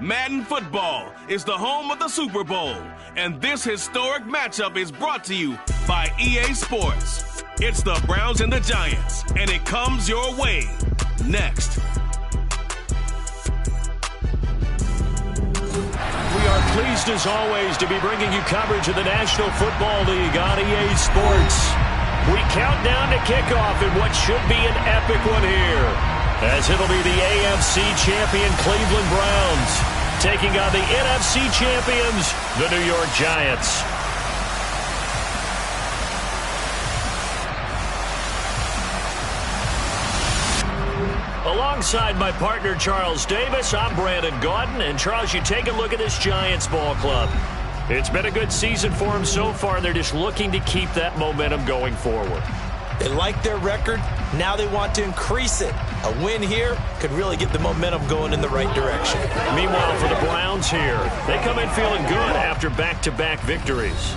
Madden football is the home of the Super Bowl, and this historic matchup is brought to you by EA Sports. It's the Browns and the Giants, and it comes your way next. We are pleased, as always, to be bringing you coverage of the National Football League on EA Sports. We count down to kickoff in what should be an epic one here, as it'll be the AFC champion Cleveland Browns taking on the NFC champions, the New York Giants. Alongside my partner, Charles Davis, I'm Brandon Gaudin. And, Charles, you take a look at this Giants ball club. It's been a good season for them so far, and they're just looking to keep that momentum going forward. They like their record. Now they want to increase it. A win here could really get the momentum going in the right direction. Meanwhile, for the Browns here, they come in feeling good after back-to-back victories.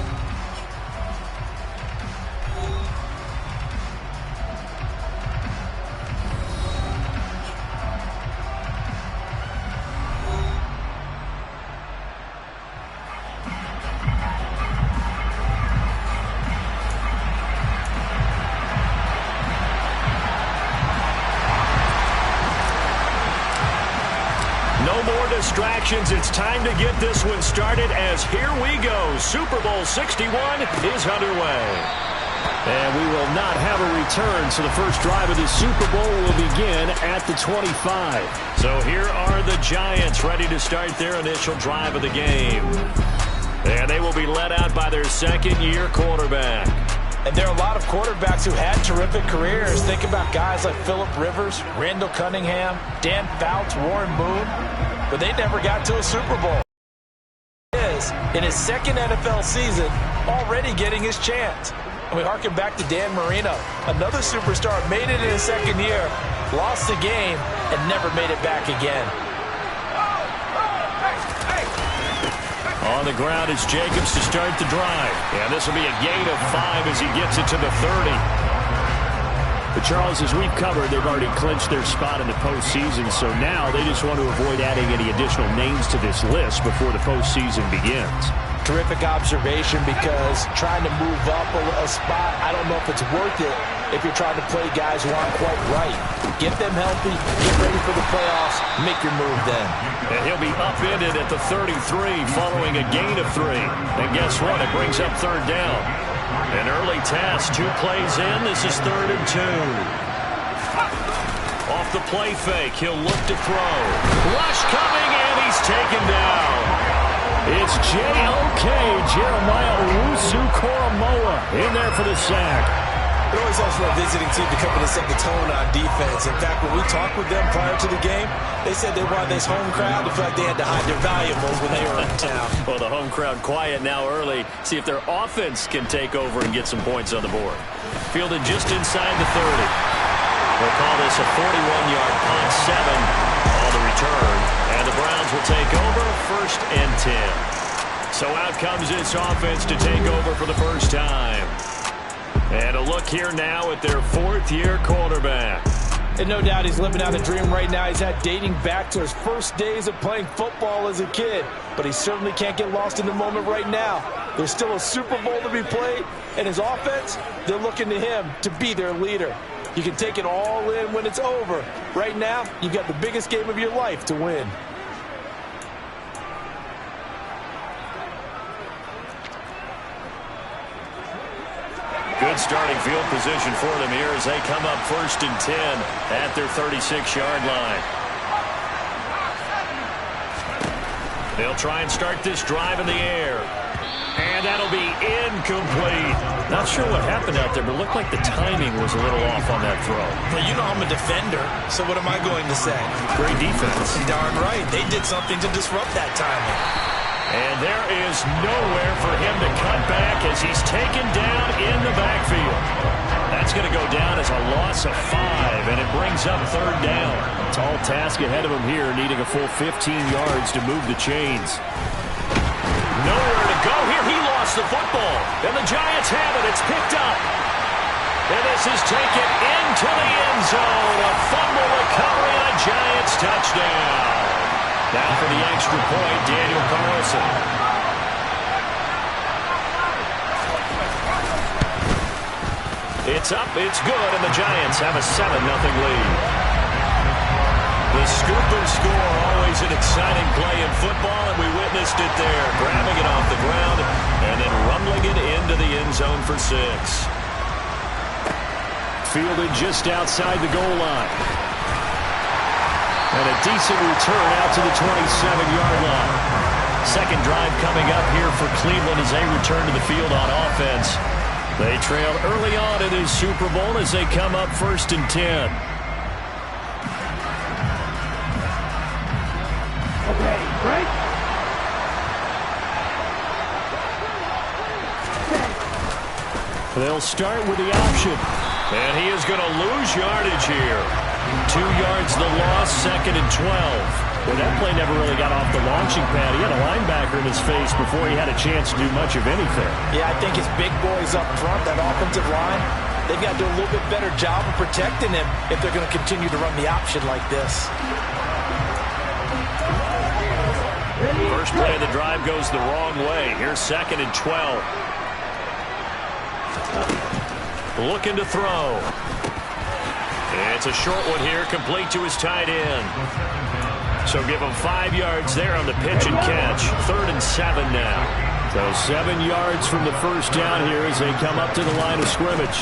Distractions. It's time to get this one started, as here we go. Super Bowl 61 is underway. And we will not have a return, so the first drive of the Super Bowl will begin at the 25. So here are the Giants ready to start their initial drive of the game. And they will be led out by their second-year quarterback. And there are a lot of quarterbacks who had terrific careers. Think about guys like Phillip Rivers, Randall Cunningham, Dan Fouts, Warren Moon. But they never got to a Super Bowl. He is, in his second NFL season, already getting his chance. And we harken back to Dan Marino. Another superstar made it in his second year, lost the game, and never made it back again. On the ground is Jacobs to start the drive. And this will be a gain of 5 as he gets it to the 30. But, Charles, as we've covered, they've already clinched their spot in the postseason, so now they just want to avoid adding any additional names to this list before the postseason begins. Terrific observation, because trying to move up a spot, I don't know if it's worth it if you're trying to play guys who aren't quite right. Get them healthy, get ready for the playoffs, make your move then. And he'll be upended at the 33 following a gain of 3. And guess what? It brings up third down. An early task, 2 plays in. This is 3rd and 2. Off the play fake, he'll look to throw. Rush coming, and he's taken down. It's J.O.K. Jeremiah Owusu-Koramoah in there for the sack. It always helps for a visiting team to come in and set the tone on defense. In fact, when we talked with them prior to the game, they said they wanted this home crowd to feel like they had to hide their valuables when they were in town. Well, the home crowd quiet now early. See if their offense can take over and get some points on the board. Fielded just inside the 30. We'll call this a 41-yard punt, 7 on the return. And the Browns will take over, 1st and 10. So out comes this offense to take over for the first time. And a look here now at their 4th-year quarterback. And no doubt he's living out a dream right now. He's had dating back to his first days of playing football as a kid. But he certainly can't get lost in the moment right now. There's still a Super Bowl to be played. And his offense, they're looking to him to be their leader. You can take it all in when it's over. Right now, you've got the biggest game of your life to win. Good starting field position for them here as they come up 1st and 10 at their 36-yard line. They'll try and start this drive in the air. And that'll be incomplete. Not sure what happened out there, but it looked like the timing was a little off on that throw. Well, you know I'm a defender, so what am I going to say? Great defense. Darn right. They did something to disrupt that timing. And there is nowhere for him to cut back as he's taken down in the backfield. That's going to go down as a loss of 5, and it brings up 3rd down. Tall task ahead of him here, needing a full 15 yards to move the chains. Nowhere to go here. He lost the football, and the Giants have it. It's picked up. And this is taken into the end zone. A fumble recovery and a Giants touchdown. Now for the extra point, Daniel Carlson. It's up, it's good, and the Giants have a 7-0 lead. The scoop and score, always an exciting play in football, and we witnessed it there, grabbing it off the ground and then rumbling it into the end zone for 6. Fielded just outside the goal line. And a decent return out to the 27-yard line. Second drive coming up here for Cleveland as they return to the field on offense. They trailed early on in this Super Bowl as they come up 1st and 10. Okay, break. They'll start with the option. And he is going to lose yardage here. 2 yards the loss, 2nd and 12. Well, that play never really got off the launching pad. He had a linebacker in his face before he had a chance to do much of anything. Yeah, I think his big boys up front, that offensive line, they've got to do a little bit better job of protecting him if they're going to continue to run the option like this. First play of the drive goes the wrong way. Here's 2nd and 12. Looking to throw. It's a short one here, complete to his tight end. So give him 5 yards there on the pitch and catch. 3rd and 7 now. So 7 yards from the first down here as they come up to the line of scrimmage.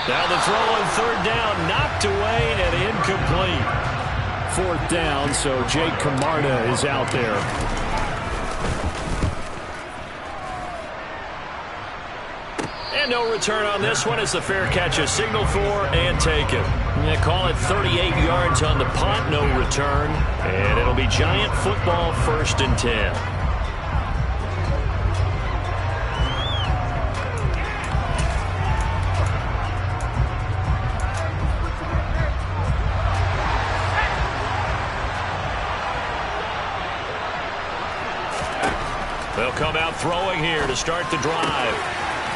Now the throw on 3rd down, knocked away and incomplete. 4th down, so Jake Camarda is out there. And no return on this one as the fair catch is signaled for and taken. They call it 38 yards on the punt, no return. And it'll be Giant football 1st and 10. They'll come out throwing here to start the drive.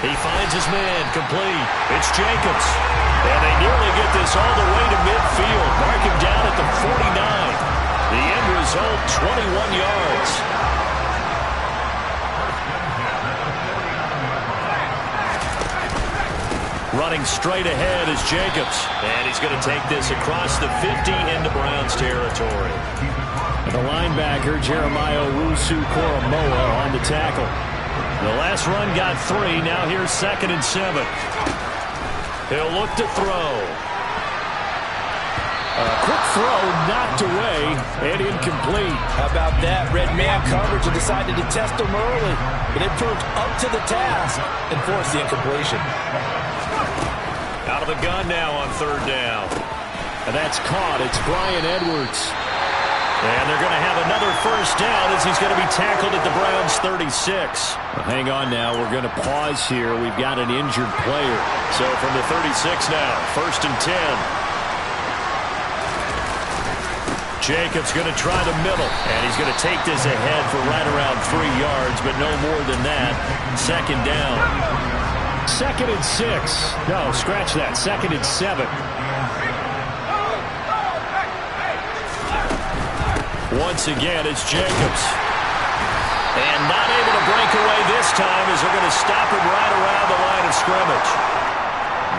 He finds his man, complete. It's Jacobs. And they nearly get this all the way to midfield. Mark him down at the 49. The end result, 21 yards. Running straight ahead is Jacobs. And he's going to take this across the 50 into Browns territory. And the linebacker, Jeremiah Owusu-Koramoah, on the tackle. The last run got 3. Now here's 2nd and 7. He'll look to throw. A quick throw knocked away and incomplete. How about that? Red man coverage and decided to test him early. But it proved up to the task and forced the incompletion. Out of the gun now on 3rd down. And that's caught. It's Brian Edwards. And they're going to have another first down as he's going to be tackled at the Browns' 36. Well, hang on now. We're going to pause here. We've got an injured player. So from the 36 now, 1st and 10. Jacobs going to try the middle. And he's going to take this ahead for right around 3 yards, but no more than that. 2nd down. 2nd and 6. No, scratch that. 2nd and 7. Once again, it's Jacobs. And not able to break away this time as they're going to stop him right around the line of scrimmage.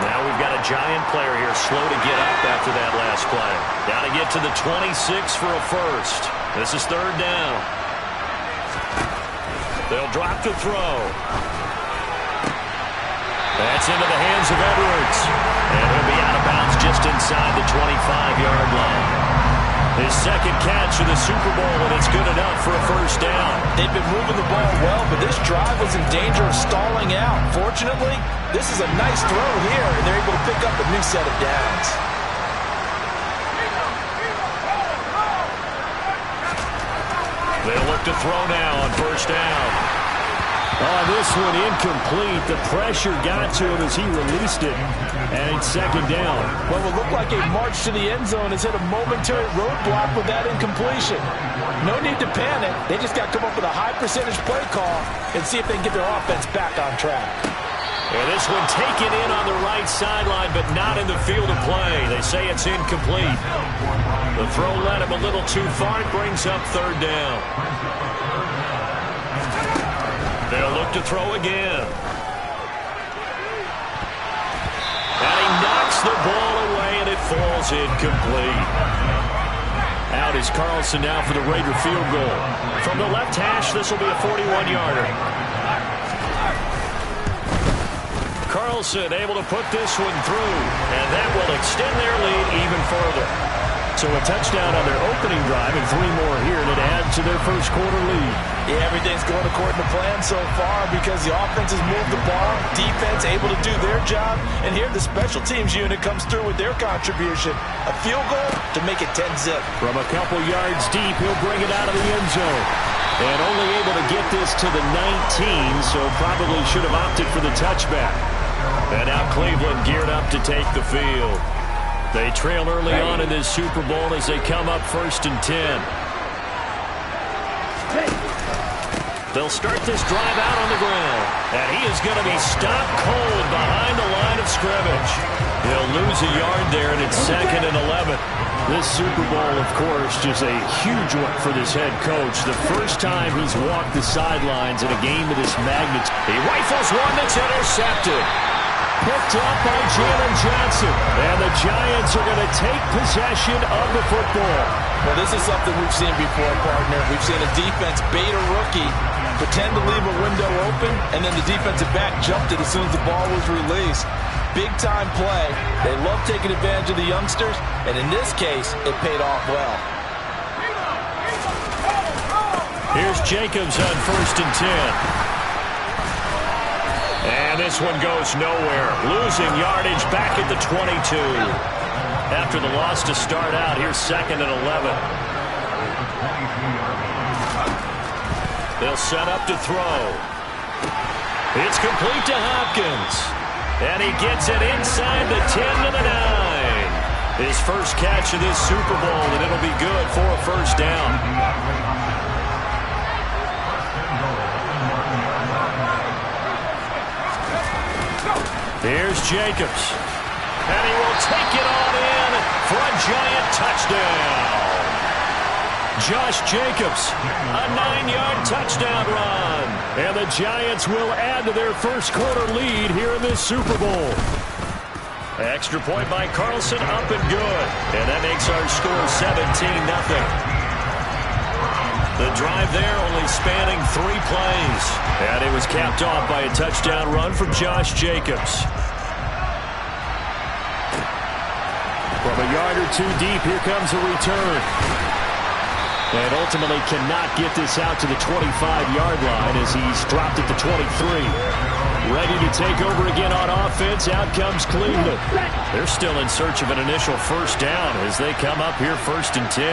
Now we've got a Giant player here slow to get up after that last play. Got to get to the 26 for a first. This is 3rd down. They'll drop the throw. That's into the hands of Edwards. And he'll be out of bounds just inside the 25-yard line. His 2nd catch of the Super Bowl, and it's good enough for a first down. They've been moving the ball well, but this drive was in danger of stalling out. Fortunately, this is a nice throw here, and they're able to pick up a new set of downs. They'll look to throw now on 1st down. Oh, this one incomplete. The pressure got to him as he released it. And it's 2nd down. What will look like a march to the end zone has hit a momentary roadblock with that incompletion. No need to panic. They just got to come up with a high percentage play call and see if they can get their offense back on track. And this one taken in on the right sideline, but not in the field of play. They say it's incomplete. The throw led him a little too far. It brings up third down. They'll look to throw again. And he knocks the ball away, and it falls incomplete. Out is Carlson now for the Raider field goal. From the left hash, this will be a 41-yarder. Carlson able to put this one through, and that will extend their lead even further. So a touchdown on their opening drive and 3 more here, and it adds to their first quarter lead. Yeah, everything's going according to plan so far because the offense has moved the ball, defense able to do their job, and here the special teams unit comes through with their contribution. A field goal to make it 10-zip. From a couple yards deep, he'll bring it out of the end zone. And only able to get this to the 19, so probably should have opted for the touchback. And now Cleveland geared up to take the field. They trail early on in this Super Bowl as they come up 1st and 10. They'll start this drive out on the ground. And he is going to be stopped cold behind the line of scrimmage. He'll lose a yard there, and it's 2nd and 11. This Super Bowl, of course, just a huge one for this head coach. The first time he's walked the sidelines in a game of this magnitude. He rifles one that's intercepted. Picked up by Jalen Johnson. And the Giants are going to take possession of the football. Well, this is something we've seen before, partner. We've seen a defense bait a rookie, pretend to leave a window open, and then the defensive back jumped it as soon as the ball was released. Big-time play. They love taking advantage of the youngsters, and in this case, it paid off well. Here's Jacobs on 1st and 10. And this one goes nowhere. Losing yardage back at the 22. After the loss to start out, here's 2nd and 11. They'll set up to throw. It's complete to Hopkins. And he gets it inside the 10 to the 9. His first catch of this Super Bowl, and it'll be good for a first down. Here's Jacobs. And he will take it on in for a Giant touchdown. Josh Jacobs, a 9-yard touchdown run. And the Giants will add to their first quarter lead here in this Super Bowl. Extra point by Carlson, up and good. And that makes our score 17-0. The drive there only spanning 3 plays. And it was capped off by a touchdown run from Josh Jacobs. From a yard or 2 deep, here comes a return. And ultimately cannot get this out to the 25-yard line as he's dropped at the 23. Ready to take over again on offense. Out comes Cleveland. They're still in search of an initial first down as they come up here 1st and 10.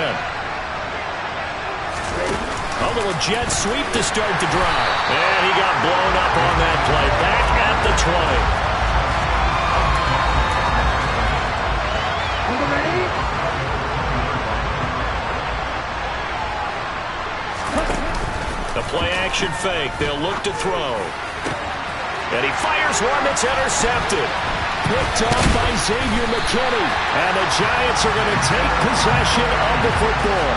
A little jet sweep to start the drive. And he got blown up on that play. Back at the 20. The play-action fake. They'll look to throw. And he fires one that's intercepted. Picked off by Xavier McKinney. And the Giants are going to take possession of the football.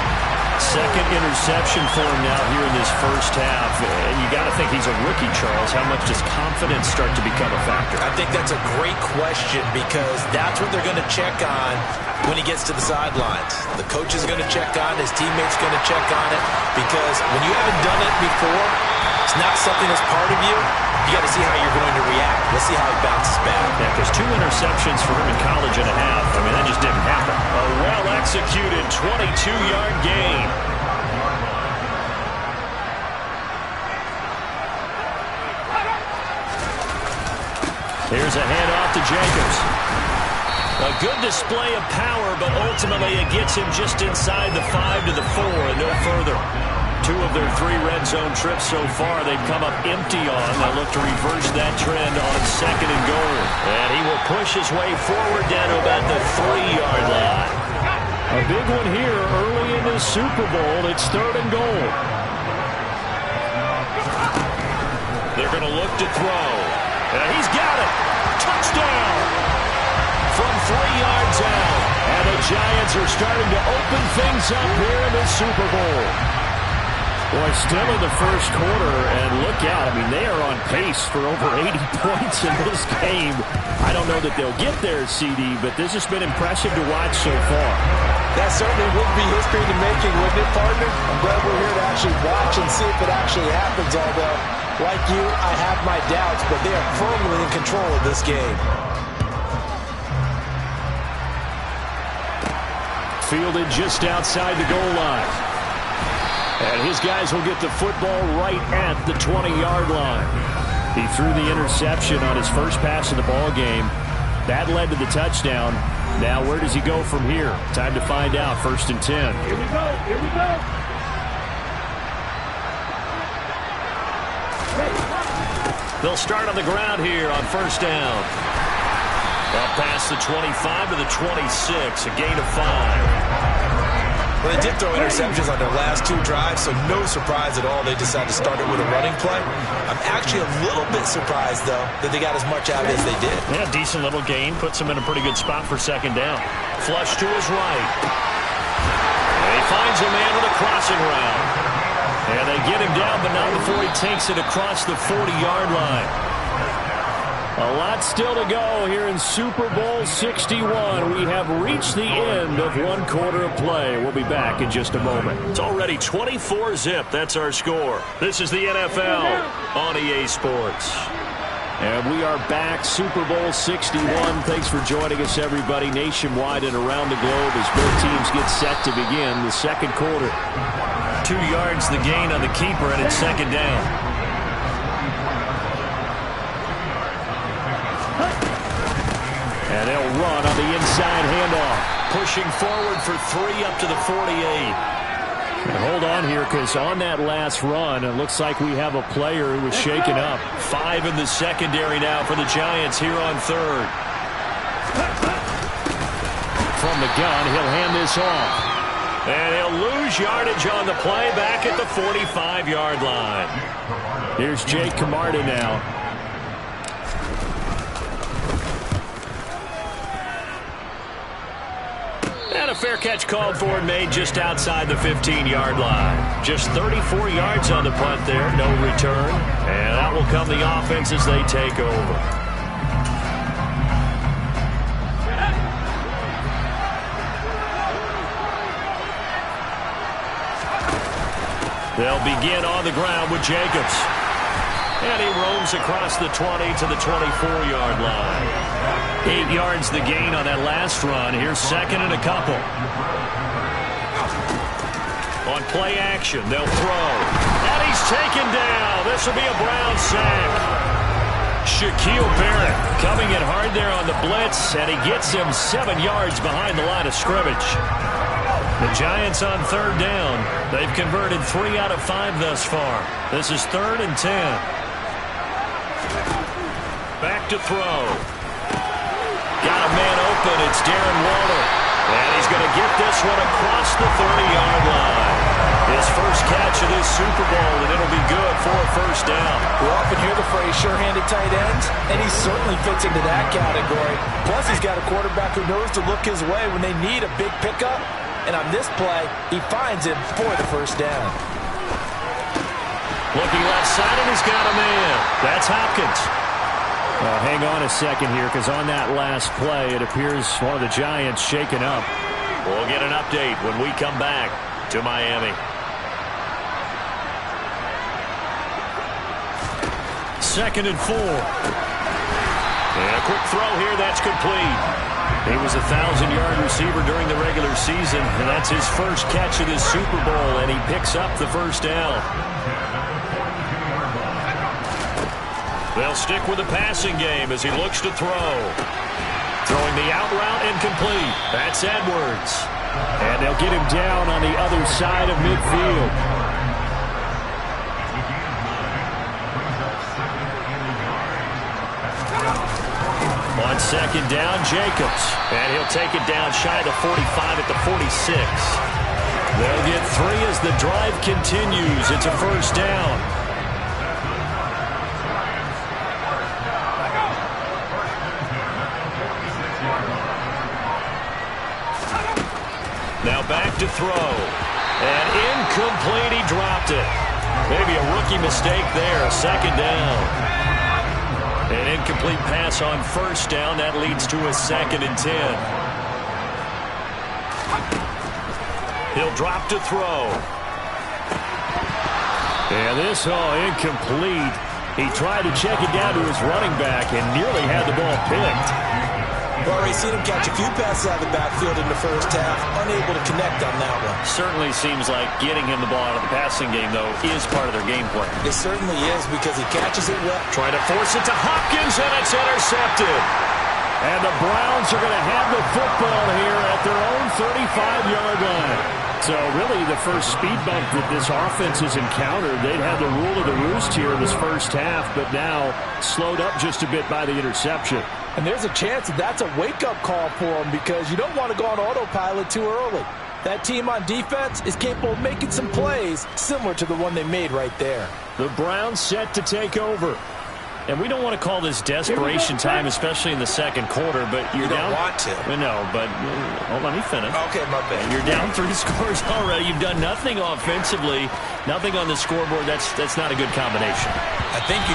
Second interception for him now here in this first half. And you got to think he's a rookie, Charles. How much does confidence start to become a factor? I think that's a great question because that's what they're going to check on when he gets to the sidelines. The coach is going to check on it. His teammates are going to check on it because when you haven't done it before, it's not something that's part of you. You got to see how you're going to react. Let's see how he bounces back. Yeah, because 2 interceptions for him in college and a half. I mean, that just didn't happen. A well-executed 22-yard gain. Here's a handoff to Jacobs. A good display of power, but ultimately it gets him just inside the 5 to the 4 and no further. 2 of their 3 red zone trips so far they've come up empty on. They'll look to reverse that trend on 2nd and goal. And he will push his way forward down to about the 3-yard line. A big one here early in this Super Bowl. It's 3rd and goal. They're going to look to throw. And he's got it. Touchdown. From 3 yards out. And the Giants are starting to open things up here in the Super Bowl. Boy, still in the first quarter, and look out. I mean, they are on pace for over 80 points in this game. I don't know that they'll get there, CD, but this has been impressive to watch so far. That certainly would be history in the making, wouldn't it, partner? I'm glad we're here to actually watch and see if it actually happens, although, like you, I have my doubts, but they are firmly in control of this game. Fielded just outside the goal line. And his guys will get the football right at the 20-yard line. He threw the interception on his first pass of the ball game. That led to the touchdown. Now where does he go from here? Time to find out. 1st and 10. Here we go. Here we go. They'll start on the ground here on 1st down. Up past the 25 to the 26. A gain of 5. Well, they did throw interceptions on their last 2 drives, so no surprise at all they decided to start it with a running play. I'm actually a little bit surprised, though, that they got as much out as they did. Yeah, decent little gain. Puts him in a pretty good spot for 2nd down. Flush to his right. And he finds a man with a crossing route. And they get him down, but not before he takes it across the 40-yard line. A lot still to go here in Super Bowl 61. We have reached the end of 1 quarter of play. We'll be back in just a moment. It's already 24-zip. That's our score. This is the NFL on EA Sports. And we are back, Super Bowl 61. Thanks for joining us, everybody, nationwide and around the globe as both teams get set to begin the 2nd quarter. 2 yards the gain on the keeper, and it's 2nd down. And they'll run on the inside handoff. Pushing forward for 3 up to the 48. And hold on here, because on that last run, it looks like we have a player who was shaken up. 5 in the secondary now for the Giants here on 3rd. From the gun, he'll hand this off. And he'll lose yardage on the play back at the 45-yard line. Here's Jake Camarda now. And a fair catch called for and made just outside the 15-yard line. Just 34 yards on the punt there, no return. And that will come the offense as they take over. They'll begin on the ground with Jacobs. And he roams across the 20 to the 24-yard line. 8 yards the gain on that last run. Here's 2nd and a couple. On play action, they'll throw. And he's taken down. This will be a Brown sack. Shaquille Barrett coming in hard there on the blitz, and he gets him 7 yards behind the line of scrimmage. The Giants on 3rd down. They've converted 3 out of 5 thus far. This is 3rd and 10. Back to throw. Got a man open. It's Darren Waller. And he's going to get this one across the 30-yard line. His first catch of this Super Bowl, and it'll be good for a 1st down. We often hear the phrase sure-handed tight ends, and he certainly fits into that category. Plus, he's got a quarterback who knows to look his way when they need a big pickup. And on this play, he finds him for the 1st down. Looking left side, and he's got a man. That's Hopkins. Hang on a second here, because on that last play, it appears one of the Giants shaken up. We'll get an update when we come back to Miami. 2nd and 4. And a quick throw here, that's complete. He was a 1,000-yard receiver during the regular season, and that's his first catch of this Super Bowl, and he picks up the 1st down. They'll stick with the passing game as he looks to throw. Throwing the out route incomplete. That's Edwards. And they'll get him down on the other side of midfield. On 2nd down, Jacobs. And he'll take it down shy of the 45 at the 46. They'll get 3 as the drive continues. It's a 1st down. to throw. And incomplete, he dropped it. Maybe a rookie mistake there, second down. An incomplete pass on first down. That leads to a 2nd and 10. He'll drop to throw. And this, incomplete. He tried to check it down to his running back and nearly had the ball picked. We've already seen him catch a few passes out of the backfield in the first half, unable to connect on that one. Certainly seems like getting him the ball out of the passing game, though, is part of their game plan. It certainly is because he catches it well. Trying to force it to Hopkins, and it's intercepted. And the Browns are going to have the football here at their own 35-yard line. So really the first speed bump that this offense has encountered, they'd have the rule of the roost here in this first half, but now slowed up just a bit by the interception. And there's a chance that that's a wake-up call for them because you don't want to go on autopilot too early. That team on defense is capable of making some plays similar to the one they made right there. The Browns set to take over. And we don't want to call this desperation time, especially in the second quarter, but you're down. You don't want to. No, but let me finish. Okay, my bad. You're down 3 scores already. You've done nothing offensively, nothing on the scoreboard. That's not a good combination. I think you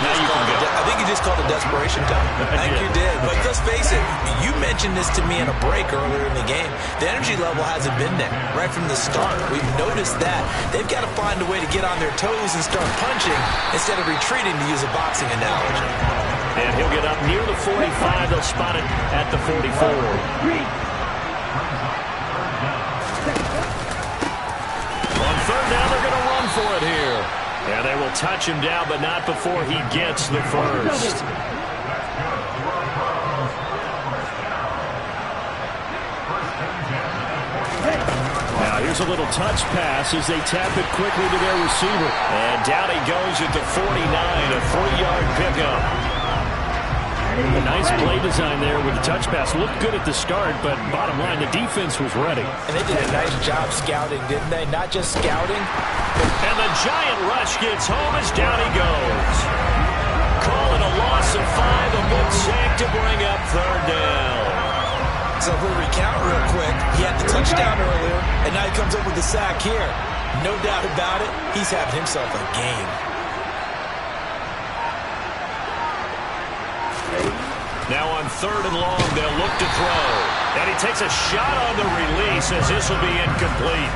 just called it desperation time. I think you did. But let's face it, you mentioned this to me in a break earlier in the game. The energy level hasn't been there right from the start. We've noticed that. They've got to find a way to get on their toes and start punching instead of retreating, to use a boxing analogy. And he'll get up near the 45. They'll spot it at the 44. On third down, they're going to run for it here. Yeah, they will touch him down, but not before he gets the first. Now here's a little touch pass as they tap it quickly to their receiver. And down he goes at the 49, a 3-yard pickup. A nice play design there with the touch pass. Looked good at the start, but bottom line, the defense was ready. And they did a nice job scouting, didn't they? Not just scouting. And the giant rush gets home as down he goes. Call it a loss of 5, a good sack to bring up third down. So if we recount real quick, he had the touchdown earlier, and now he comes up with the sack here. No doubt about it, he's having himself a game. Now on third and long, they'll look to throw. And he takes a shot on the release as this will be incomplete.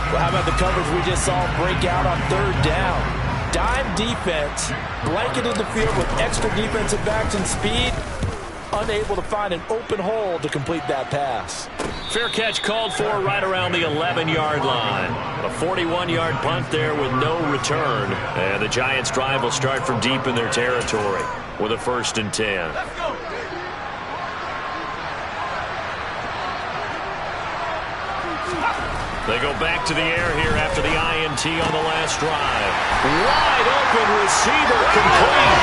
Well, how about the coverage we just saw break out on third down? Dime defense, blanketed the field with extra defensive backs and speed, unable to find an open hole to complete that pass. Fair catch called for right around the 11-yard line. A 41-yard punt there with no return. And the Giants' drive will start from deep in their territory with a 1st and 10. They go back to the air here after the INT on the last drive. Wide open receiver complete.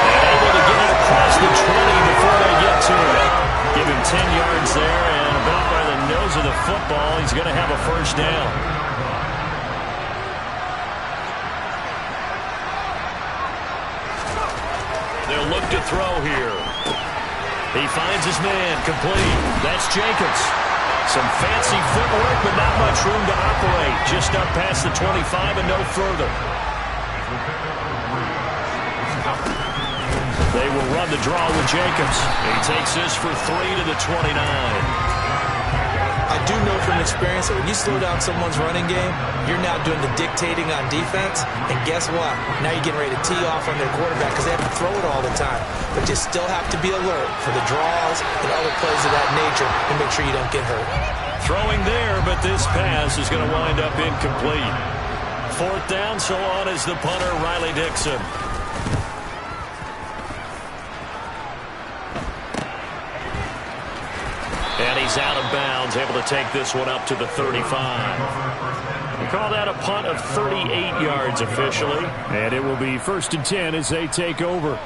And able to get it across the 20 before they get to it. Give him 10 yards there, and about by the nose of the football, he's going to have a first down. They'll look to throw here. He finds his man, complete. That's Jacobs. Some fancy footwork, but not much room to operate. Just up past the 25 and no further. They will run the draw with Jacobs. He takes this for 3 to the 29. I do know from experience that when you slow down someone's running game, you're now doing the dictating on defense. And guess what? Now you're getting ready to tee off on their quarterback because they have to throw it all the time. But you still have to be alert for the draws and other plays of that nature and make sure you don't get hurt. Throwing there, but this pass is going to wind up incomplete. 4th down, so on is the punter, Riley Dixon. And he's out of bounds, able to take this one up to the 35. We call that a punt of 38 yards officially. And it will be 1st and 10 as they take over.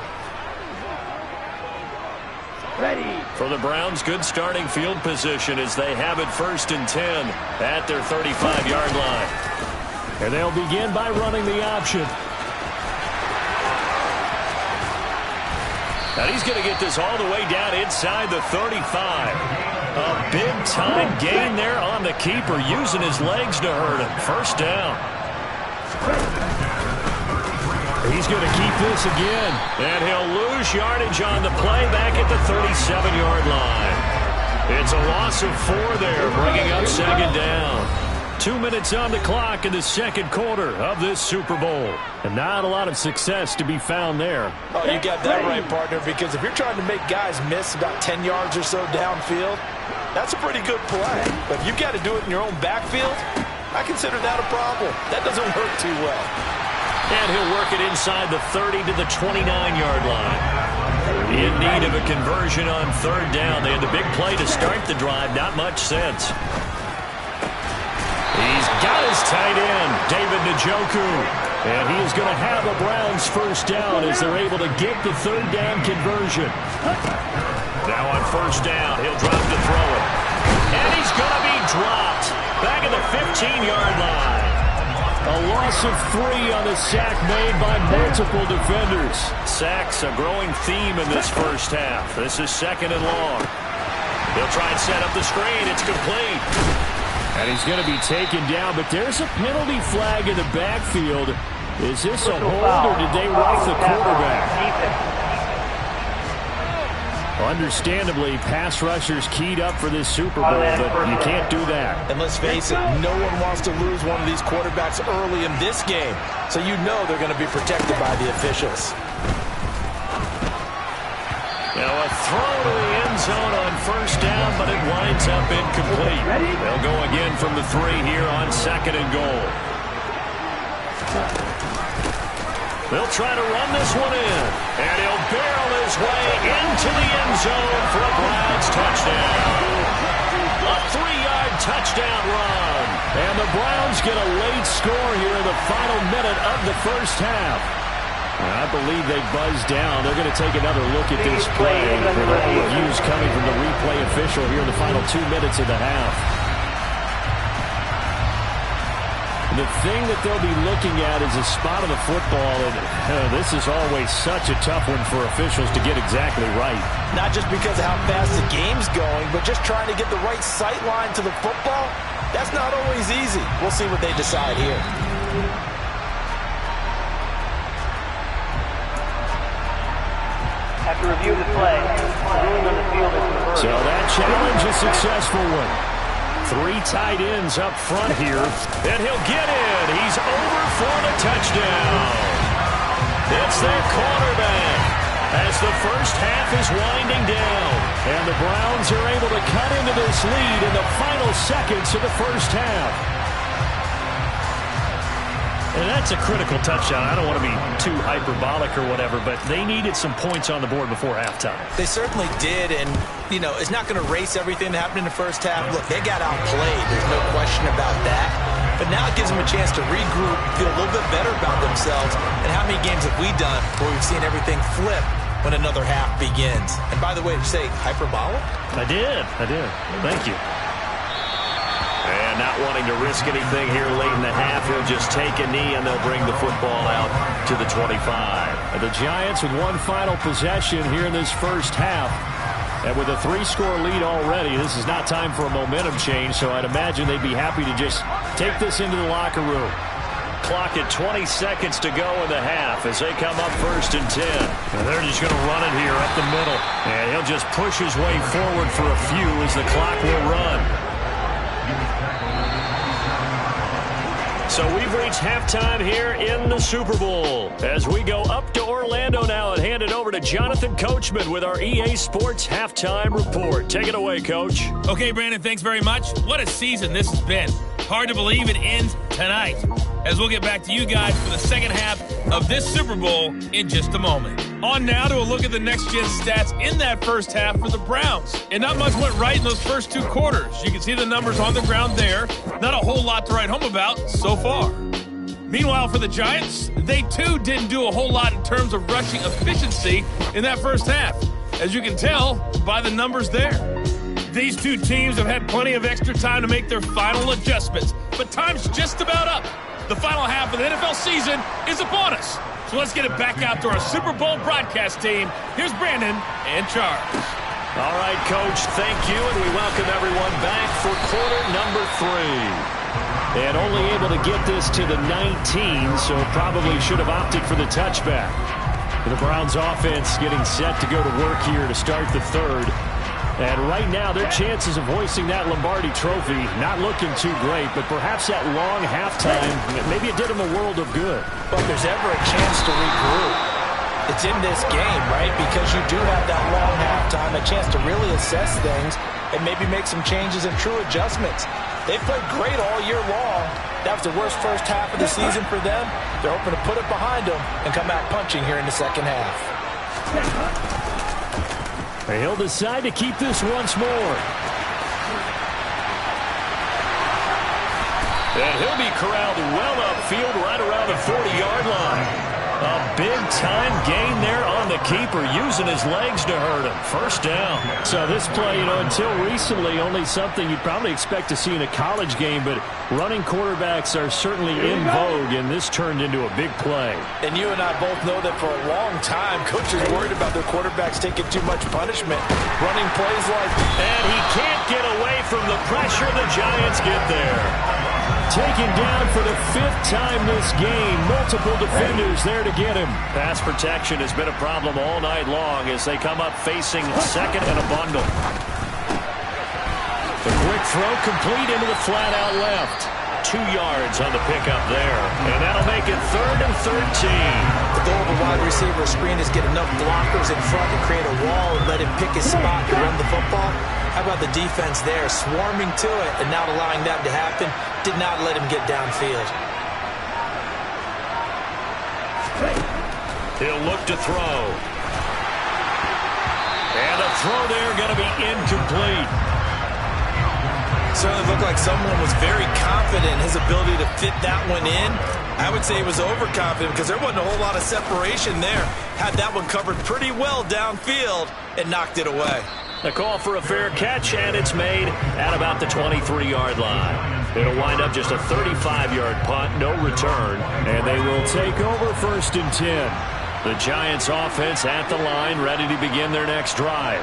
Ready. For the Browns, good starting field position as they have it 1st and 10 at their 35-yard line. And they'll begin by running the option. And he's going to get this all the way down inside the 35. A big-time gain there on the keeper, using his legs to hurt him. First down. He's going to keep this again. And he'll lose yardage on the play back at the 37-yard line. It's a loss of 4 there, bringing up second down. 2 minutes on the clock in the second quarter of this Super Bowl. And not a lot of success to be found there. Oh, you got that right, partner, because if you're trying to make guys miss about 10 yards or so downfield, that's a pretty good play. But if you've got to do it in your own backfield, I consider that a problem. That doesn't work too well. And he'll work it inside the 30 to the 29-yard line. In need of a conversion on third down. They had the big play to start the drive. Not much sense. He's got his tight end, David Njoku. And he is going to have a Browns first down as they're able to get the third down conversion. Now on first down, he'll drop to throw it. And he's going to be dropped back at the 15-yard line. A loss of 3 on the sack made by multiple defenders. Sacks a growing theme in this first half. This is second and long. He'll try and set up the screen. It's complete. And he's going to be taken down, but there's a penalty flag in the backfield. Is this a hold, or did they wipe the quarterback? Understandably, pass rushers keyed up for this Super Bowl, but you can't do that. And let's face it, no one wants to lose one of these quarterbacks early in this game. So you know they're going to be protected by the officials. Now a throw to the end zone on first down, but it winds up incomplete. They'll go again from the 3 here on second and goal. They'll try to run this one in, and he'll barrel his way into the end zone for a Browns touchdown. A 3-yard touchdown run, and the Browns get a late score here in the final minute of the first half. I believe they buzzed down. They're going to take another look at this play. With all reviews coming from the replay official here in the final 2 minutes of the half. The thing that they'll be looking at is a spot of the football, and this is always such a tough one for officials to get exactly right. Not just because of how fast the game's going, but just trying to get the right sight line to the football. That's not always easy. We'll see what they decide here. After review of the play, the ruling on the field is reversed. So that challenge is a successful one. 3 tight ends up front here, and he'll get in. He's over for the touchdown. It's their quarterback as the first half is winding down, and the Browns are able to cut into this lead in the final seconds of the first half. And that's a critical touchdown. I don't want to be too hyperbolic or whatever, but they needed some points on the board before halftime. They certainly did, and, you know, it's not going to erase everything that happened in the first half. Look, they got outplayed. There's no question about that. But now it gives them a chance to regroup, feel a little bit better about themselves. And how many games have we done where we've seen everything flip when another half begins? And by the way, did you say hyperbolic? I did. Thank you. And not wanting to risk anything here late in the half, he'll just take a knee and they'll bring the football out to the 25. And the Giants with one final possession here in this first half. And with a 3-score lead already, this is not time for a momentum change, so I'd imagine they'd be happy to just take this into the locker room. Clock at 20 seconds to go in the half as they come up first and 10. And they're just going to run it here up the middle. And he'll just push his way forward for a few as the clock will run. So we've reached halftime here in the Super Bowl as we go up to Orlando now and hand it over to Jonathan Coachman with our EA Sports Halftime Report. Take it away, Coach. Okay, Brandon, thanks very much. What a season this has been. Hard to believe it ends tonight, as we'll get back to you guys for the second half of this Super Bowl in just a moment. On now to a look at the next-gen stats in that first half for the Browns. And not much went right in those first 2 quarters. You can see the numbers on the ground there. Not a whole lot to write home about so far. Meanwhile, for the Giants, they too didn't do a whole lot in terms of rushing efficiency in that first half, as you can tell by the numbers there. These 2 teams have had plenty of extra time to make their final adjustments, but time's just about up. The final half of the NFL season is upon us. So let's get it back out to our Super Bowl broadcast team. Here's Brandon and Charles. All right, Coach, thank you, and we welcome everyone back for quarter number 3. And only able to get this to the 19, so probably should have opted for the touchback. The Browns offense getting set to go to work here to start the third. And right now, their chances of hoisting that Lombardi trophy not looking too great, but perhaps that long halftime, maybe it did them a world of good. But if there's ever a chance to regroup, it's in this game, right? Because you do have that long halftime, a chance to really assess things and maybe make some changes and true adjustments. They played great all year long. That was the worst first half of the season for them. They're hoping to put it behind them and come out punching here in the second half. He'll decide to keep this once more. And he'll be corralled well upfield right around the 40-yard line. A big-time gain there on the keeper, using his legs to hurt him. First down. So this play, until recently, only something you'd probably expect to see in a college game, but running quarterbacks are certainly in vogue, and this turned into a big play. And you and I both know that for a long time, coaches worried about their quarterbacks taking too much punishment, running plays like... And he can't get away from the pressure. The Giants get there. Taken down for the 5th time this game. Multiple defenders there to get him. Pass protection has been a problem all night long as they come up facing second and a bundle. The quick throw complete into the flat out left. 2 yards on the pickup there. And that'll make it 3rd and 13. The goal of a wide receiver screen is get enough blockers in front to create a wall and let him pick his spot to run the football. How about the defense there, swarming to it and not allowing that to happen? Did not let him get downfield. He'll look to throw. And a throw there going to be incomplete. Certainly looked like someone was very confident in his ability to fit that one in. I would say he was overconfident because there wasn't a whole lot of separation there. Had that one covered pretty well downfield and knocked it away. A call for a fair catch, and it's made at about the 23-yard line. It'll wind up just a 35-yard punt, no return, and they will take over 1st and 10. The Giants offense at the line, ready to begin their next drive.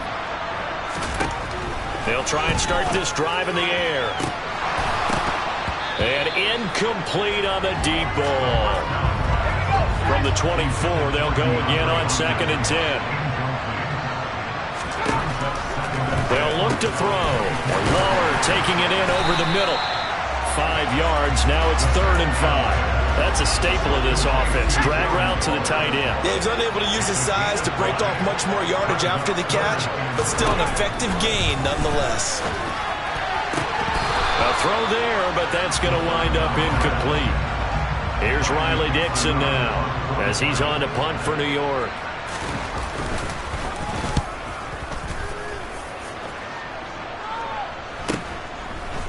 They'll try and start this drive in the air. And incomplete on the deep ball. From the 24, they'll go again on 2nd and 10. They'll look to throw. Waller taking it in over the middle. 5 yards. Now it's 3rd and 5. That's a staple of this offense. Drag route to the tight end. Yeah, he's unable to use his size to break off much more yardage after the catch, but still an effective gain nonetheless. A throw there, but that's going to wind up incomplete. Here's Riley Dixon now as he's on to punt for New York.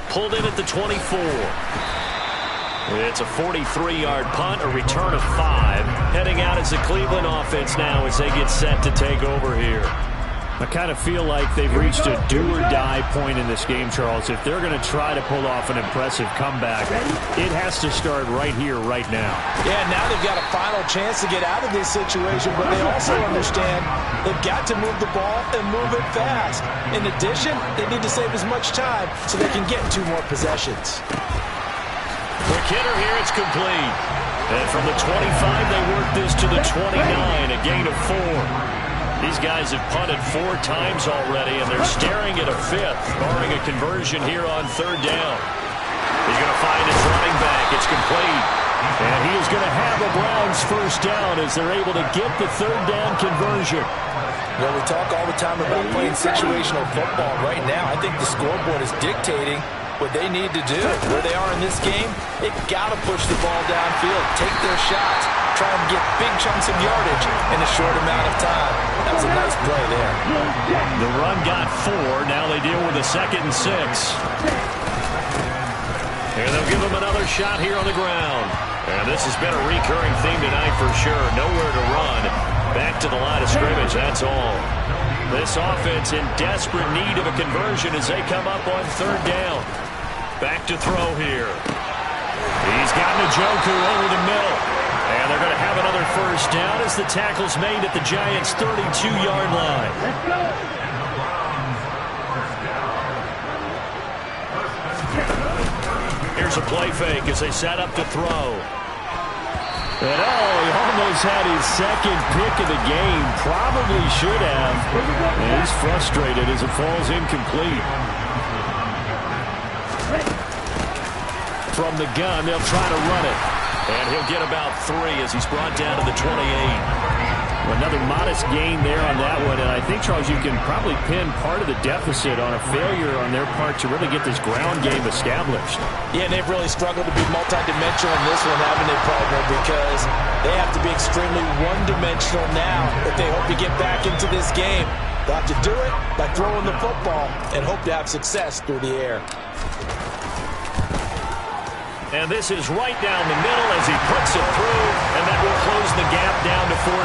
Pulled in at the 24. It's a 43-yard punt, a return of 5. Heading out as the Cleveland offense now as they get set to take over here. I kind of feel like they've reached a do-or-die point in this game, Charles. If they're going to try to pull off an impressive comeback, it has to start right here, right now. Yeah, now they've got a final chance to get out of this situation, but they also understand they've got to move the ball and move it fast. In addition, they need to save as much time so they can get 2 more possessions. Quick hitter here, it's complete. And from the 25, they work this to the 29, a gain of 4. These guys have punted 4 times already, and they're staring at a 5th, barring a conversion here on 3rd down. He's going to find his running back. It's complete. And he is going to have a Browns 1st down as they're able to get the 3rd down conversion. Well, we talk all the time about playing situational football. Right now, I think the scoreboard is dictating what they need to do. Where they are in this game, they've got to push the ball downfield, take their shots, try and get big chunks of yardage in a short amount of time. That was a nice play there. The run got 4. Now they deal with a 2nd and 6. And they'll give them another shot here on the ground. And this has been a recurring theme tonight for sure. Nowhere to run. Back to the line of scrimmage, that's all. This offense in desperate need of a conversion as they come up on 3rd down. Back to throw here. He's got Njoku over the middle. And they're going to have another 1st down as the tackle's made at the Giants' 32-yard line. Here's a play fake as they set up to throw. And he almost had his second pick of the game. Probably should have. And he's frustrated as it falls incomplete. From the gun, they'll try to run it. And he'll get about 3 as he's brought down to the 28. Another modest gain there on that one, and I think, Charles, you can probably pin part of the deficit on a failure on their part to really get this ground game established. Yeah, and they've really struggled to be multidimensional in this one, haven't they, partner, because they have to be extremely one-dimensional now if they hope to get back into this game. They'll have to do it by throwing the football and hope to have success through the air. And this is right down the middle as he puts it through, and that will close the gap down to 14.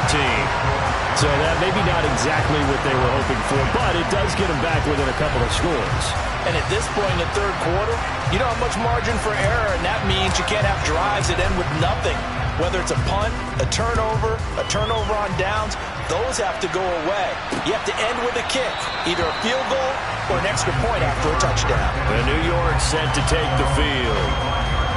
So that maybe not exactly what they were hoping for, but it does get them back within a couple of scores. And at this point in the third quarter, you don't have much margin for error, and that means you can't have drives that end with nothing. Whether it's a punt, a turnover on downs, those have to go away. You have to end with a kick, either a field goal or an extra point after a touchdown. And New York set to take the field.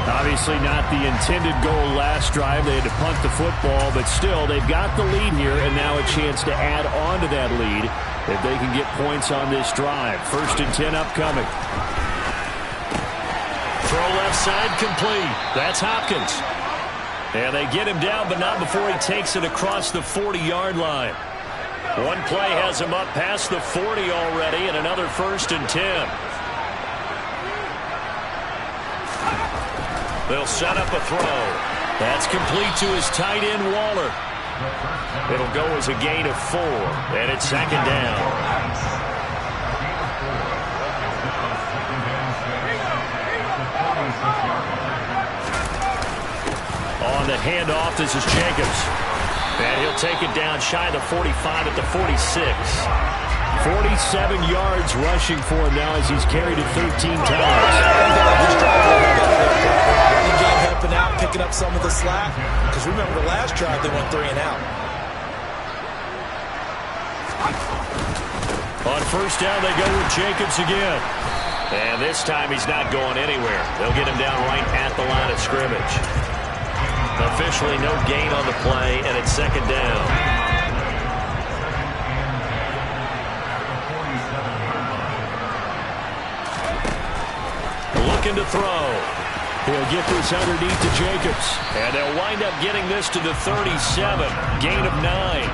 Obviously not the intended goal last drive. They had to punt the football, but still, they've got the lead here, and now a chance to add on to that lead if they can get points on this drive. 1st and 10 upcoming. Throw left side complete. That's Hopkins. And they get him down, but not before he takes it across the 40-yard line. One play has him up past the 40 already, and another 1st and 10. They'll set up a throw. That's complete to his tight end, Waller. It'll go as a gain of 4, and it's 2nd down. On the handoff, this is Jacobs. And he'll take it down shy of the 45 at the 46. 47 yards rushing for him now as he's carried it 13 times. Helping out, picking up some of the slack. Because remember the last drive, they went 3 and out. On 1st down, they go with Jacobs again. And this time he's not going anywhere. They'll get him down right at the line of scrimmage. Officially no gain on the play, and it's 2nd down. Looking to throw. He'll get this underneath to Jacobs. And they'll wind up getting this to the 37. Gain of 9.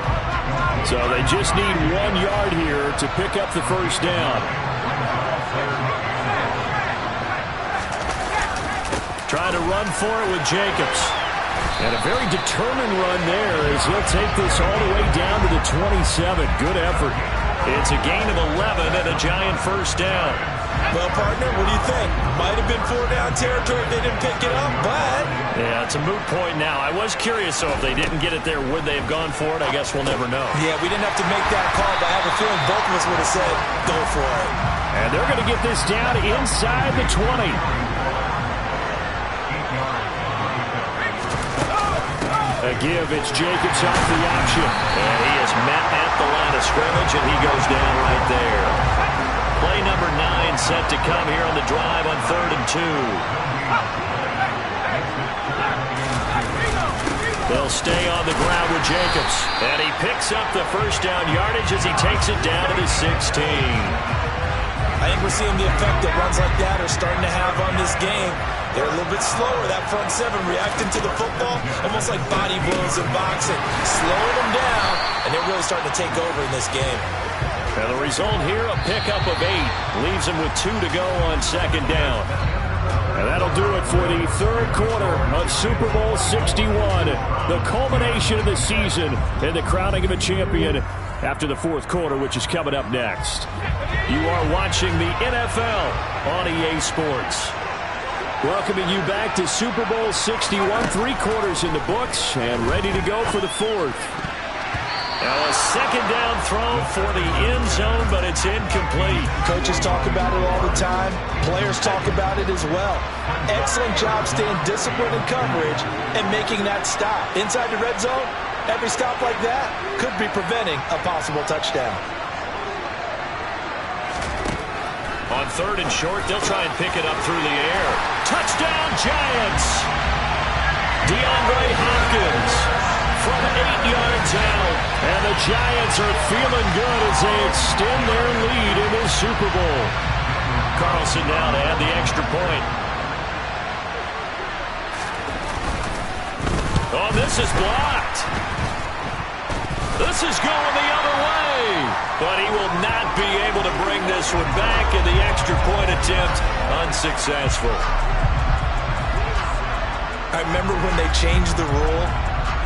So they just need 1 yard here to pick up the 1st down. Trying to run for it with Jacobs. And a very determined run there as he'll take this all the way down to the 27. Good effort. It's a gain of 11 and a giant 1st down. Well, partner, what do you think? Might have been 4-down territory if they didn't pick it up, but... Yeah, it's a moot point now. I was curious, so if they didn't get it there, would they have gone for it? I guess we'll never know. Yeah, we didn't have to make that call, but I have a feeling both of us would have said, go for it. And they're going to get this down inside the 20. A give, it's Jacobs off the option. And he is met at the line of scrimmage, and he goes down right there. Play number 9 set to come here on the drive on 3rd and 2. They'll stay on the ground with Jacobs. And he picks up the 1st down yardage as he takes it down to the 16. I think we're seeing the effect that runs like that are starting to have on this game. They're a little bit slower, that front 7, reacting to the football, almost like body blows in boxing. Slowing them down, and they're really starting to take over in this game. And the result here, a pickup of 8. Leaves him with 2 to go on 2nd down. And that'll do it for the 3rd quarter of Super Bowl 61. The culmination of the season and the crowning of a champion after the 4th quarter, which is coming up next. You are watching the NFL on EA Sports. Welcoming you back to Super Bowl 61. 3 quarters in the books and ready to go for the 4th. Now a 2nd down throw for the end zone, but it's incomplete. Coaches talk about it all the time. Players talk about it as well. Excellent job staying disciplined in coverage and making that stop. Inside the red zone, every stop like that could be preventing a possible touchdown. On third and short. They'll try and pick it up through the air. Touchdown, Giants! DeAndre Hopkins from 8 yards out. And the Giants are feeling good as they extend their lead in the Super Bowl. Carlson down to add the extra point. Oh, this is blocked. This is going the other way. But he will not be able to bring this one back, and the extra point attempt unsuccessful. I remember when they changed the rule,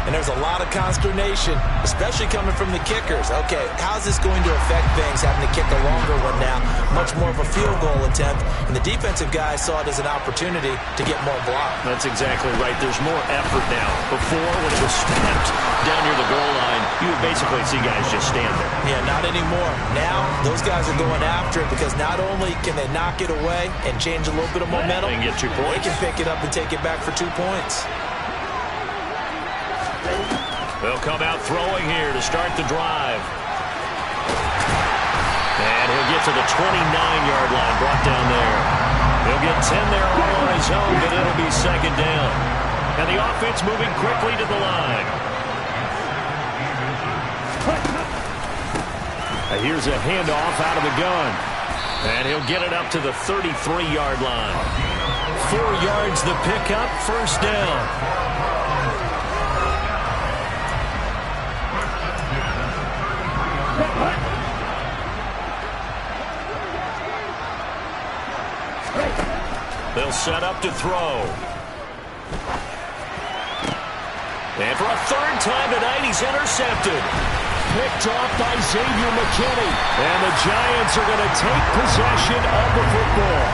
and there's a lot of consternation, especially coming from the kickers. Okay, how's this going to affect things, having to kick a longer one now, much more of a field goal attempt, and the defensive guys saw it as an opportunity to get more block. That's exactly right. There's more effort now. Before, when it was snapped down near the goal line, you would basically see guys just stand there. Yeah, not anymore. Now, those guys are going after it because not only can they knock it away and change a little bit of momentum, and get 2 points. they can pick it up and take it back for 2 points. They'll come out throwing here to start the drive. And he'll get to the 29-yard line, brought down there. He'll get 10 there all on his own, but it'll be second down. And the offense moving quickly to the line. Here's a handoff out of the gun. And he'll get it up to the 33-yard line. 4 yards the pickup, first down. They'll set up to throw. And for a third time tonight, he's intercepted. Picked off by Xavier McKinney. And the Giants are going to take possession of the football.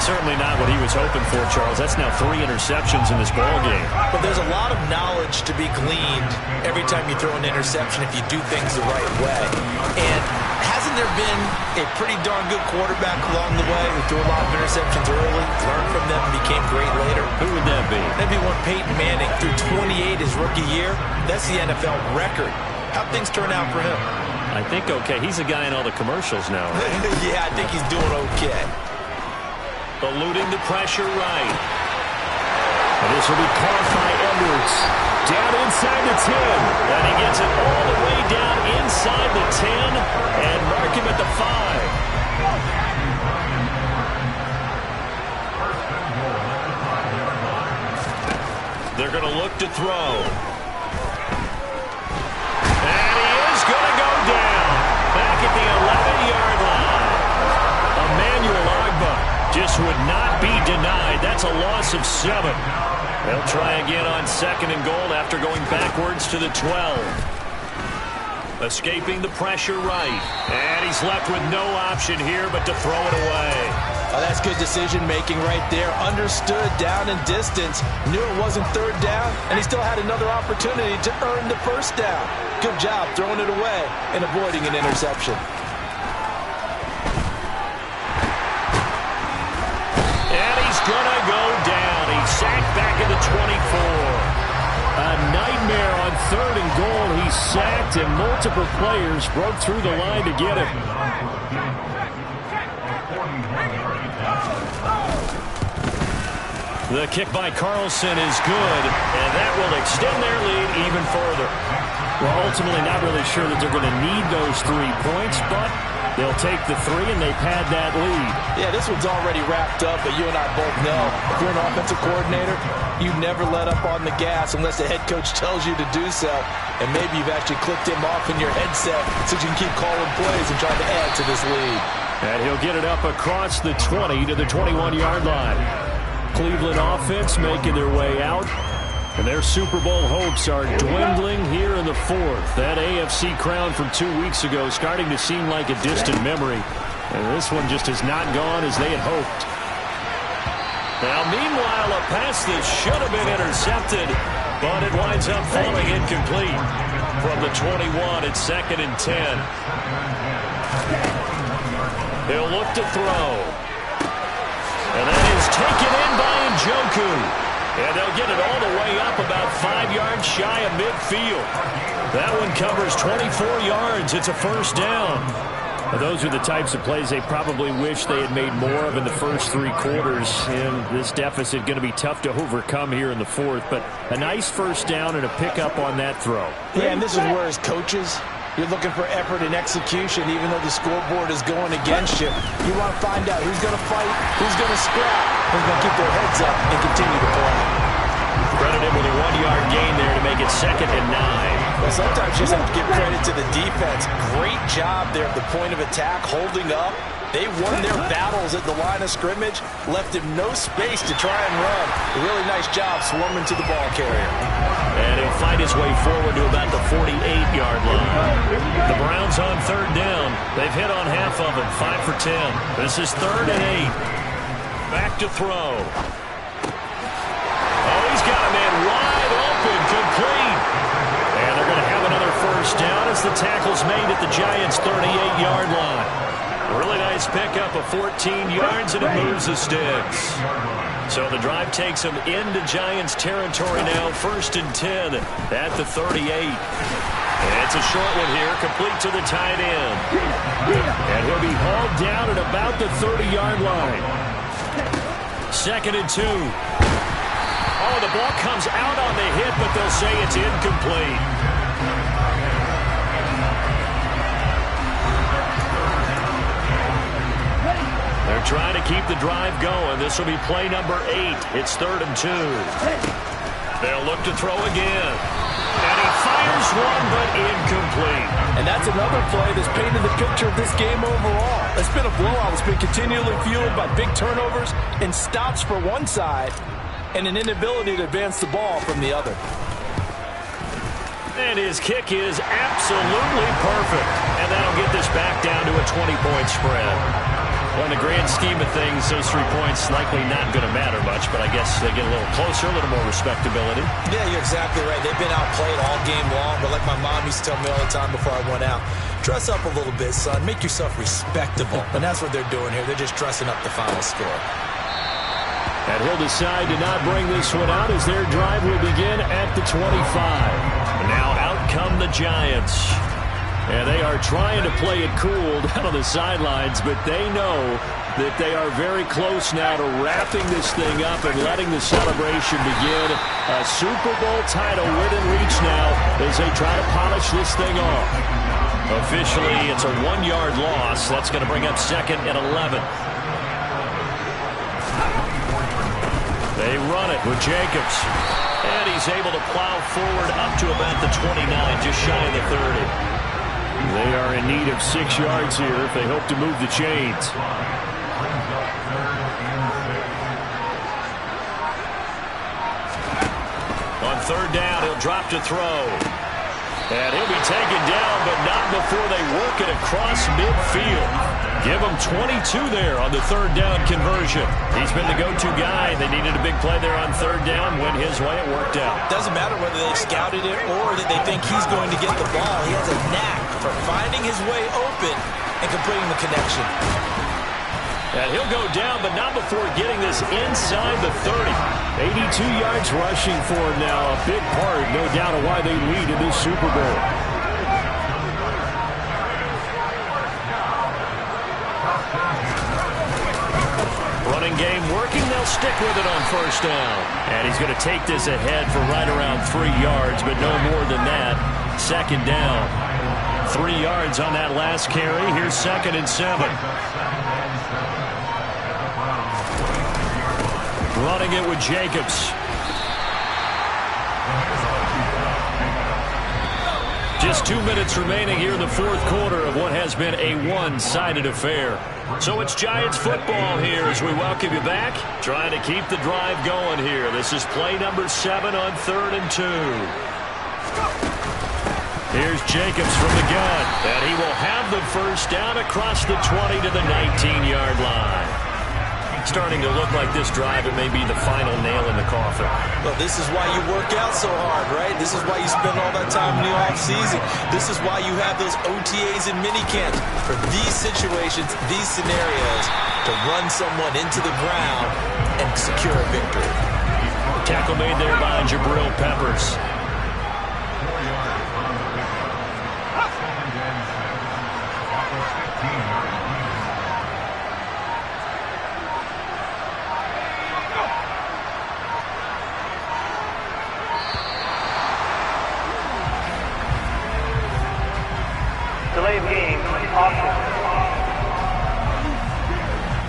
Certainly not what he was hoping for, Charles. That's now 3 interceptions in this ball game. But there's a lot of knowledge to be gleaned every time you throw an interception if you do things the right way. And hasn't there been a pretty darn good quarterback along the way who threw a lot of interceptions early, learned from them, and became great later? Who would that be? Maybe when Peyton Manning threw 28 his rookie year. That's the NFL record. How'd things turn out for him? I think okay. He's a guy in all the commercials now, right? Yeah, I think he's doing okay. Eluding the pressure right. And this will be caught by Edwards. Down inside the 10. And he gets it all the way down inside the 10 and mark him at the 5. They're going to look to throw. And he is going to go down. Back at the 11-yard line. Emmanuel Ogbah just would not be denied. That's a loss of 7. They'll try again on second and goal after going backwards to the 12. Escaping the pressure right. And he's left with no option here but to throw it away. Oh, that's good decision-making right there. Understood down and distance. Knew it wasn't third down, and he still had another opportunity to earn the first down. Good job throwing it away and avoiding an interception. Gonna go down. He's sacked back at the 24. A nightmare on third and goal. He's sacked, and multiple players broke through the line to get him. The kick by Carlson is good, and that will extend their lead even further. Well, ultimately not really sure that they're going to need those 3 points, but they'll take the 3 and they pad that lead. Yeah, this one's already wrapped up, but you and I both know if you're an offensive coordinator, you never let up on the gas unless the head coach tells you to do so. And maybe you've actually clicked him off in your headset so you can keep calling plays and trying to add to this lead. And he'll get it up across the 20 to the 21-yard line. Cleveland offense making their way out. And their Super Bowl hopes are dwindling here in the 4th. That AFC crown from 2 weeks ago starting to seem like a distant memory. And this one just has not gone as they had hoped. Now, meanwhile, a pass that should have been intercepted, but it winds up falling incomplete. From the 21, it's 2nd and 10. He'll look to throw. And that is taken in by Njoku. And they'll get it all the way up about 5 yards shy of midfield. That one covers 24 yards. It's a first down. Those are the types of plays they probably wish they had made more of in the first 3 quarters. And this deficit going to be tough to overcome here in the fourth. But a nice first down and a pickup on that throw. Yeah, and this is where as coaches, you're looking for effort and execution, even though the scoreboard is going against you. You want to find out who's going to fight, who's going to scrap, who's going to keep their heads up and continue to play. Credit him with a 1-yard gain there to make it 2nd and 9. Well, sometimes you just have to give credit to the defense. Great job there at the point of attack, holding up. They won their battles at the line of scrimmage, left him no space to try and run. A really nice job swarming to the ball carrier. And he'll find his way forward to about the 48-yard line. The Browns on 3rd down. They've hit on half of it, 5 for 10. This is 3rd and 8. Back to throw. Oh, he's got a man wide open, complete. And they're going to have another first down as the tackle's made at the Giants' 38-yard line. Really nice pickup of 14 yards, and it moves the sticks. So the drive takes them into Giants territory now, 1st and 10 at the 38. And it's a short one here, complete to the tight end. And he'll be hauled down at about the 30-yard line. 2nd and 2. Oh, the ball comes out on the hit, but they'll say it's incomplete. They're trying to keep the drive going. This will be play number 8. It's 3rd and 2. They'll look to throw again. And he fires one, but incomplete. And that's another play that's painted the picture of this game overall. It's been a blowout. It's been continually fueled by big turnovers and stops for one side and an inability to advance the ball from the other. And his kick is absolutely perfect. And that'll get this back down to a 20-point spread. Well, in the grand scheme of things, those 3 points likely not going to matter much, but I guess they get a little closer, a little more respectability. Yeah, you're exactly right. They've been outplayed all game long, but like my mom used to tell me all the time before I went out, dress up a little bit, son. Make yourself respectable. And that's what they're doing here. They're just dressing up the final score. And he'll decide to not bring this one out as their drive will begin at the 25. And now out come the Giants. And they are trying to play it cool down on the sidelines, but they know that they are very close now to wrapping this thing up and letting the celebration begin. A Super Bowl title within reach now as they try to polish this thing off. Officially, it's a 1-yard loss. That's going to bring up 2nd and 11. They run it with Jacobs. And he's able to plow forward up to about the 29, just shy of the 30. They are in need of 6 yards here if they hope to move the chains. On 3rd down, he'll drop to throw. And he'll be taken down, but not before they work it across midfield. Give him 22 there on the 3rd down conversion. He's been the go-to guy. They needed a big play there on 3rd down. Went his way. It worked out. Doesn't matter whether they scouted it or that they think he's going to get the ball. He has a knack for finding his way open and completing the connection. And he'll go down, but not before getting this inside the 30. 82 yards rushing for him now. A big part, no doubt, of why they lead in this Super Bowl. Running game working. They'll stick with it on 1st down. And he's going to take this ahead for right around 3 yards, but no more than that. 2nd down. 3 yards on that last carry. Here's 2nd and 7. Running it with Jacobs. Just 2 minutes remaining here in the 4th quarter of what has been a one-sided affair. So it's Giants football here as we welcome you back. Trying to keep the drive going here. This is play number 7 on 3rd and 2. Here's Jacobs from the gun. And he will have the first down across the 20 to the 19-yard line. Starting to look like this drive, it may be the final nail in the coffin. Well, this is why you work out so hard, right? This is why you spend all that time in the offseason. This is why you have those OTAs and minicamps for these situations, these scenarios, to run someone into the ground and secure a victory. Tackle made there by Jabril Peppers. Delay of game, offense.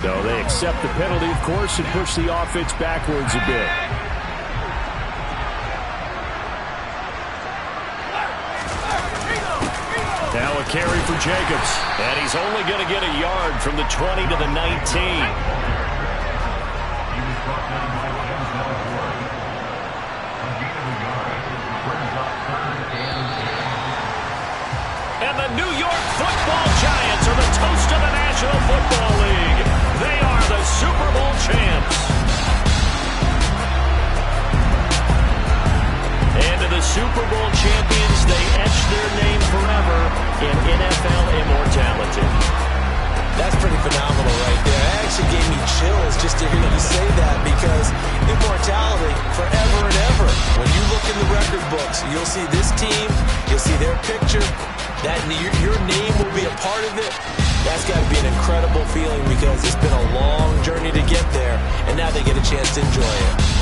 So they accept the penalty, of course, and push the offense backwards a bit. Now a carry for Jacobs. And he's only going to get a yard from the 20 to the 19. And the New York Football Giants are the toast of the National Football League. They are the Super Bowl champs. And to the Super Bowl champions, they etch their name forever in NFL immortality. That's pretty phenomenal right there. It actually gave me chills just to hear you say that, because immortality forever and ever. When you look in the record books, you'll see this team, you'll see their picture, that your name will be a part of it. That's got to be an incredible feeling, because it's been a long journey to get there, and now they get a chance to enjoy it.